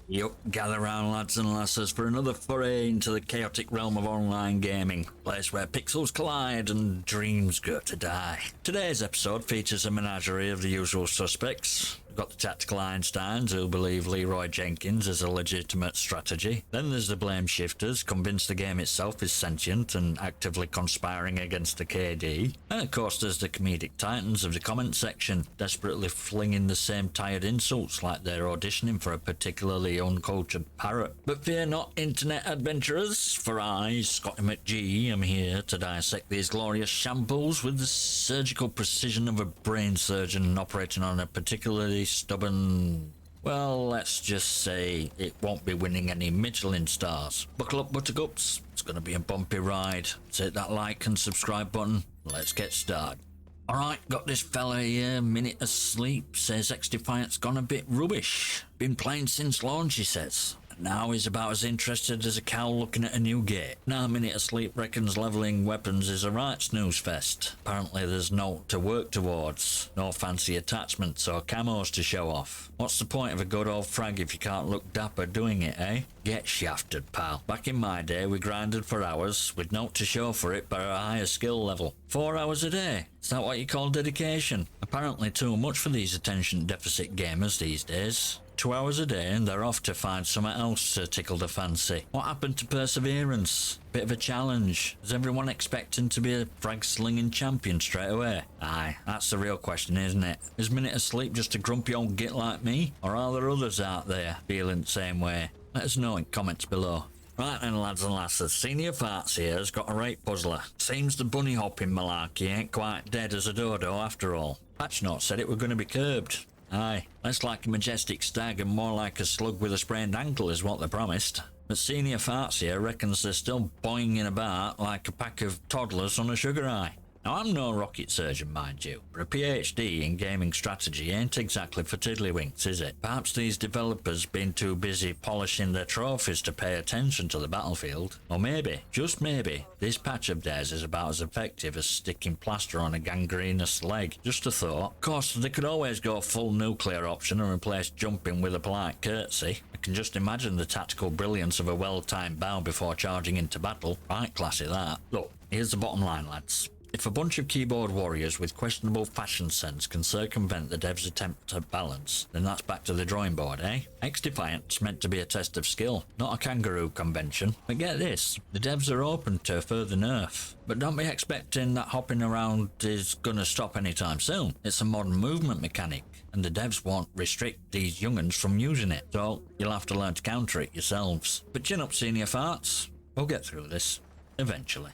Yup, gather round lads and lasses for another foray into the chaotic realm of online gaming, place where pixels collide and dreams go to die. Today's episode features a menagerie of the usual suspects. We've got the tactical Einsteins who believe Leroy Jenkins is a legitimate strategy. Then there's the blame shifters, convinced the game itself is sentient and actively conspiring against the KD. And of course there's the comedic titans of the comment section, desperately flinging the same tired insults like they're auditioning for a particularly uncultured parrot. But fear not, internet adventurers, for I, Scotty McG, am here to dissect these glorious shambles with the surgical precision of a brain surgeon operating on a particularly stubborn... well, let's just say it won't be winning any Michelin stars. Buckle up, buttercups. It's going to be a bumpy ride. Hit that like and subscribe button. Let's get started. Alright, got this fella here, minute asleep, says XDefiant's gone a bit rubbish. Been playing since launch, he says. Now he's about as interested as a cow looking at a new gate. Now minute asleep reckons levelling weapons is a right snooze fest. Apparently there's no to work towards. No fancy attachments or camos to show off. What's the point of a good old frag if you can't look dapper doing it, eh? Get shafted, pal. Back in my day we grinded for hours with no to show for it but a higher skill level. 4 hours a day. Is that what you call dedication? Apparently too much for these attention deficit gamers these days. 2 hours a day and they're off to find something else to tickle the fancy. What happened to perseverance? Bit of a challenge. Is everyone expecting to be a frag slinging champion straight away? Aye, that's the real question, isn't it? Is minute asleep just a grumpy old git like me? Or are there others out there feeling the same way? Let us know in comments below. Right then lads and lasses, Senior Farts here has got a rate puzzler. Seems the bunny hopping malarkey ain't quite dead as a dodo after all. Patch notes said it were going to be curbed. Aye, less like a majestic stag and more like a slug with a sprained ankle is what they promised. But Senior Farts here reckons they're still boinging about like a pack of toddlers on a sugar high. Now I'm no rocket surgeon mind you, but a PhD in gaming strategy ain't exactly for tiddlywinks, is it? Perhaps these developers been too busy polishing their trophies to pay attention to the battlefield. Or maybe, just maybe, this patch of theirs is about as effective as sticking plaster on a gangrenous leg. Just a thought. Of course, they could always go full nuclear option and replace jumping with a polite curtsy. I can just imagine the tactical brilliance of a well-timed bow before charging into battle. Right classy that. Look, here's the bottom line lads. If a bunch of keyboard warriors with questionable fashion sense can circumvent the devs' attempt at balance, then that's back to the drawing board, eh? XDefiant's meant to be a test of skill, not a kangaroo convention. But get this, the devs are open to further nerf. But don't be expecting that hopping around is gonna stop anytime soon. It's a modern movement mechanic, and the devs won't restrict these young'uns from using it. So you'll have to learn to counter it yourselves. But chin up, Senior Farts. We'll get through this. Eventually.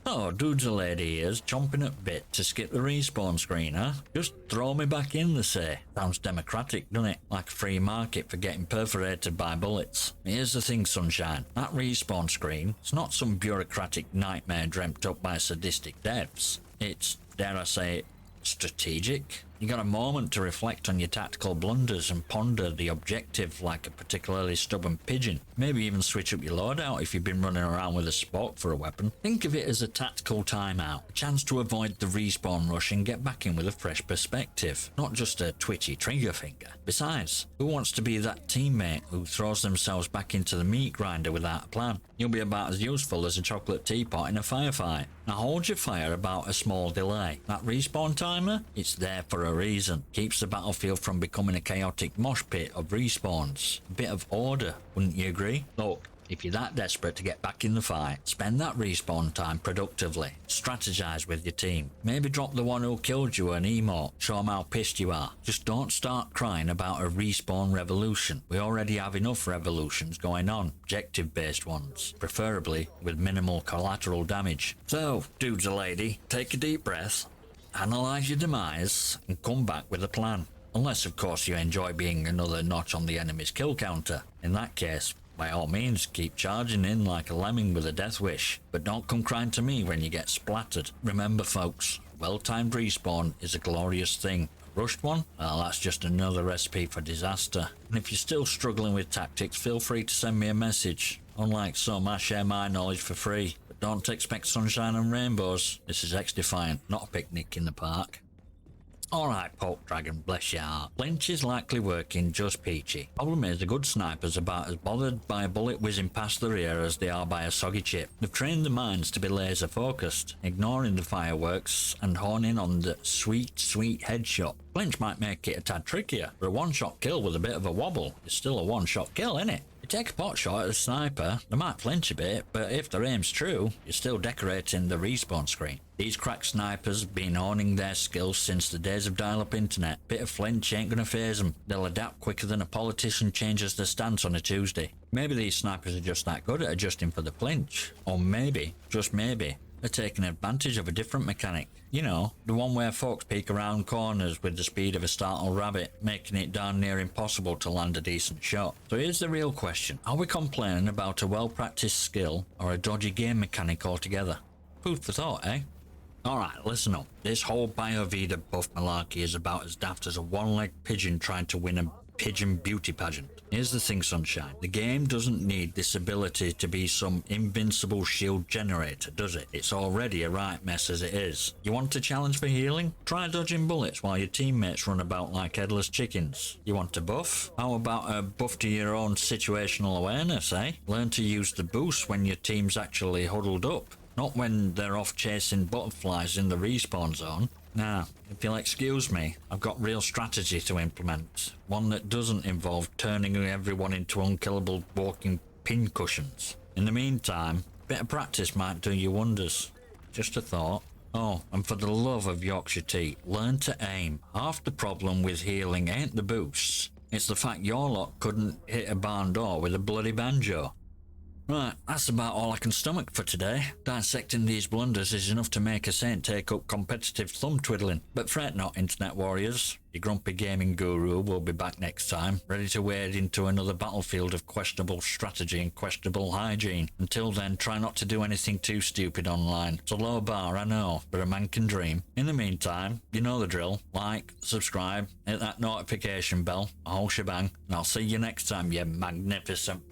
Oh, dude's a lady ears chomping at bit to skip the respawn screen, huh? Just throw me back in, they say. Sounds democratic, doesn't it? Like a free market for getting perforated by bullets. Here's the thing, sunshine. That respawn screen, it's not some bureaucratic nightmare dreamt up by sadistic devs. It's, dare I say it, strategic. You got a moment to reflect on your tactical blunders and ponder the objective like a particularly stubborn pigeon. Maybe even switch up your loadout if you've been running around with a spoke for a weapon. Think of it as a tactical timeout, a chance to avoid the respawn rush and get back in with a fresh perspective, not just a twitchy trigger finger. Besides, who wants to be that teammate who throws themselves back into the meat grinder without a plan? You'll be about as useful as a chocolate teapot in a firefight. Now hold your fire about a small delay. That respawn timer? It's there for a reason. Keeps the battlefield from becoming a chaotic mosh pit of respawns. A bit of order, wouldn't you agree? Look, if you're that desperate to get back in the fight, spend that respawn time productively. Strategize with your team. Maybe drop the one who killed you an emote. Show them how pissed you are. Just don't start crying about a respawn revolution. We already have enough revolutions going on. Objective-based ones. Preferably with minimal collateral damage. So, dudes a lady, take a deep breath. Analyse your demise and come back with a plan. Unless of course you enjoy being another notch on the enemy's kill counter. In that case, by all means keep charging in like a lemming with a death wish. But don't come crying to me when you get splattered. Remember folks, well-timed respawn is a glorious thing. A rushed one? Well, that's just another recipe for disaster. And if you're still struggling with tactics, feel free to send me a message. Unlike some, I share my knowledge for free. But don't expect sunshine and rainbows. This is XDefiant, not a picnic in the park. Alright, Poke Dragon, bless your heart. Flinch is likely working just peachy. Problem is, the good snipers are about as bothered by a bullet whizzing past their ear as they are by a soggy chip. They've trained their minds to be laser focused, ignoring the fireworks and honing on the sweet headshot. Flinch might make it a tad trickier, but a one-shot kill with a bit of a wobble is still a one-shot kill, innit? You take a pot shot at a sniper, they might flinch a bit, but if their aim's true, you're still decorating the respawn screen. These crack snipers have been honing their skills since the days of dial-up internet. Bit of flinch ain't gonna faze them. They'll adapt quicker than a politician changes their stance on a Tuesday. Maybe these snipers are just that good at adjusting for the flinch. Or maybe, just maybe, they're taking advantage of a different mechanic. You know, the one where folks peek around corners with the speed of a startled rabbit, making it darn near impossible to land a decent shot. So here's the real question. Are we complaining about a well-practiced skill or a dodgy game mechanic altogether? Food for thought, eh? Alright, listen up. This whole Biovida Buff malarkey is about as daft as a one-legged pigeon trying to win a pigeon beauty pageant. Here's the thing, sunshine. The game doesn't need this ability to be some invincible shield generator, does it? It's already a right mess as it is. You want a challenge for healing? Try dodging bullets while your teammates run about like headless chickens. You want a buff? How about a buff to your own situational awareness, eh? Learn to use the boost when your team's actually huddled up, not when they're off chasing butterflies in the respawn zone. Now, if you'll excuse me, I've got real strategy to implement. One that doesn't involve turning everyone into unkillable walking pincushions. In the meantime, a bit of practice might do you wonders. Just a thought. Oh, and for the love of Yorkshire tea, learn to aim. Half the problem with healing ain't the boosts. It's the fact your lot couldn't hit a barn door with a bloody banjo. Right, that's about all I can stomach for today. Dissecting these blunders is enough to make a saint take up competitive thumb twiddling. But fret not, internet warriors. Your grumpy gaming guru will be back next time, ready to wade into another battlefield of questionable strategy and questionable hygiene. Until then, try not to do anything too stupid online. It's a low bar, I know, but a man can dream. In the meantime, you know the drill. Like, subscribe, hit that notification bell, a whole shebang, and I'll see you next time, you magnificent...